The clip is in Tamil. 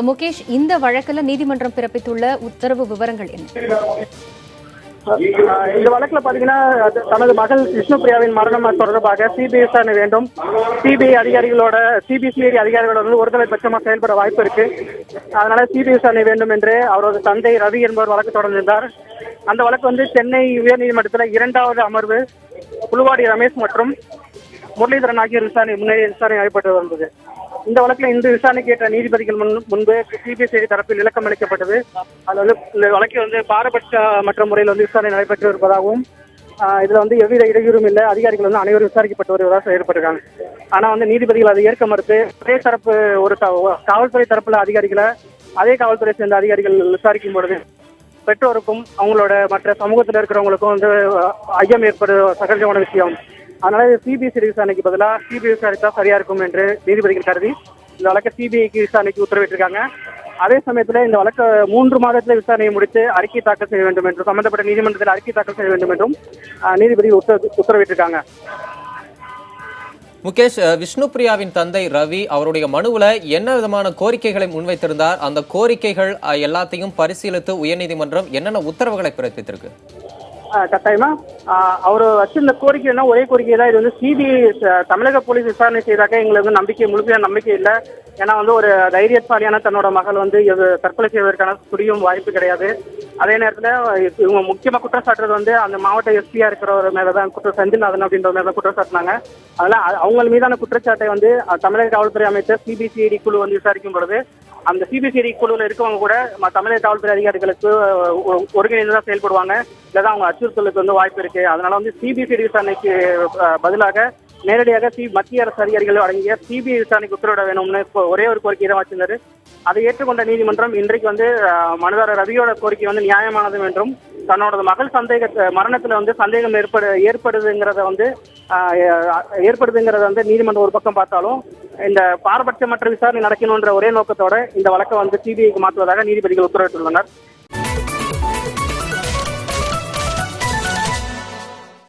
முகேஷ், இந்த வழக்கில் நீதிமன்றம் பிறப்பித்துள்ள உத்தரவு விவரங்கள் என்ன? இந்த வழக்குல பாத்தீங்கன்னா தனது மகள் விஷ்ணுபிரியாவின் மரணம் தொடர்பாக சிபிஐ விசாரணை வேண்டும். சிபிஐ அதிகாரிகளோட சிபிசிஐடி அதிகாரிகளோட வந்து ஒருதலை பட்சமா செயல்பட வாய்ப்பு இருக்கு. அதனால சிபிஐ விசாரணை வேண்டும் என்று அவரது தந்தை ரவி என்பவர் வழக்கு தொடர்ந்திருந்தார். அந்த வழக்கு வந்து சென்னை உயர்நீதிமன்றத்தில் 2வது அமர்வு புலுவாடி ரமேஷ் மற்றும் முரளிதரன் ஆகியோர் முன்னேறிய விசாரணை நடைபெற்று வந்தது. இந்த வழக்கில் இன்று விசாரணைக்கு ஏற்ற நீதிபதிகள் முன்பு சிபிசிஐடி தரப்பில் விளக்கம் அளிக்கப்பட்டது. அதில் வந்து இந்த வழக்கில் வந்து பாரபட்சமற்ற முறையில் வந்து விசாரணை நடைபெற்று இருப்பதாகவும் இதுல வந்து எவ்வித இடையூறும் இல்லை, அதிகாரிகள் வந்து அனைவரும் விசாரிக்கப்பட்டு வருவதாக செயல்பட்டிருக்காங்க. ஆனா வந்து நீதிபதிகள் அதை ஏற்க மறுத்து ஒரே தரப்பு ஒரு காவல்துறை தரப்புல அதிகாரிகளை அதே காவல்துறை சேர்ந்த அதிகாரிகள் விசாரிக்கும் பொழுது பெற்றோருக்கும் அவங்களோட மற்ற சமூகத்தில் இருக்கிறவங்களுக்கும் வந்து ஐயம் ஏற்படுவது சகஜமான விஷயம். அதனால சிபிசிஐடி விசாரணைக்கு பதிலாக சிபிஐ விசாரித்தா சரியா இருக்கும் என்று நீதிபதிகள் கருதி இந்த வழக்கை சிபிஐக்கு விசாரணைக்கு உத்தரவிட்டிருக்காங்க. அதே சமயத்தில் இந்த வழக்கை 3 மாதத்தில் விசாரணையை முடித்து அறிக்கை தாக்கல் செய்ய வேண்டும் என்றும் சம்பந்தப்பட்ட நீதிமன்றத்தில் அறிக்கை தாக்கல் செய்ய வேண்டும் என்றும் நீதிபதி உத்தரவிட்டிருக்காங்க. முகேஷ், விஷ்ணுபிரியாவின் தந்தை ரவி அவருடைய மனுவில் என்ன விதமான கோரிக்கைகளை முன்வைத்திருந்தார்? அந்த கோரிக்கைகள் எல்லாத்தையும் பரிசீலித்து உயர்நீதிமன்றம் என்னென்ன உத்தரவுகளை பிறப்பித்திருக்கு? கட்டாயமா அவர் வச்சிருந்த கோரிக்கைன்னா ஒரே கோரிக்கை தான். இது வந்து சிபிஐ தமிழக போலீஸ் விசாரணை செய்தாக்க எங்களுக்கு வந்து முழுமையான நம்பிக்கை இல்லை. ஏன்னா வந்து ஒரு தைரியசாலியான தன்னோட மகள் வந்து தற்கொலை செய்வதற்கான துடியும் வாய்ப்பு கிடையாது. அதே நேரத்தில் இவங்க முக்கியமாக குற்றம் சாட்டுறது வந்து அந்த மாவட்ட எஸ்பியா இருக்கிறவர் மேலதான் செந்தில்நாதன் அப்படின்ற மேலதான் குற்றம் சாட்டினாங்க. அதனால அவங்க மீதான குற்றச்சாட்டை வந்து தமிழக காவல்துறை அமைச்சர் சிபிசிஐடி குழு வந்து விசாரிக்கும் பொழுது அந்த சிபிசிஐடி குழுவில் இருக்கவங்க கூட தமிழக காவல்துறை அதிகாரிகளுக்கு ஒருங்கிணைந்துதான் செயல்படுவாங்க, இல்லதான் அவங்க அச்சுறுத்தலுக்கு வந்து வாய்ப்பு இருக்கு. அதனால வந்து சிபிசிஐடி விசாரணைக்கு பதிலாக நேரடியாக மத்திய அரசு அதிகாரிகள் அடங்கிய சிபிஐ விசாரணைக்கு உத்தரவிட வேணும்னு ஒரே ஒரு கோரிக்கை தான் வச்சிருந்தாரு. அதை ஏற்றுக்கொண்ட நீதிமன்றம் இன்றைக்கு வந்து மனுதாரர் ரவியோட கோரிக்கை வந்து நியாயமானது என்றும் தன்னோட மகள் மரணத்துல வந்து சந்தேகம் ஏற்படுதுங்கிறத வந்து நீதிமன்றம் ஒரு பக்கம் பார்த்தாலும் இந்த பாரபட்சமற்ற விசாரணை நடக்கணும்ன்ற ஒரே நோக்கத்தோட இந்த வழக்கை வந்து சிபிஐக்கு மாற்றுவதாக நீதிபதிகள் உத்தரவிட்டுள்ளனர்.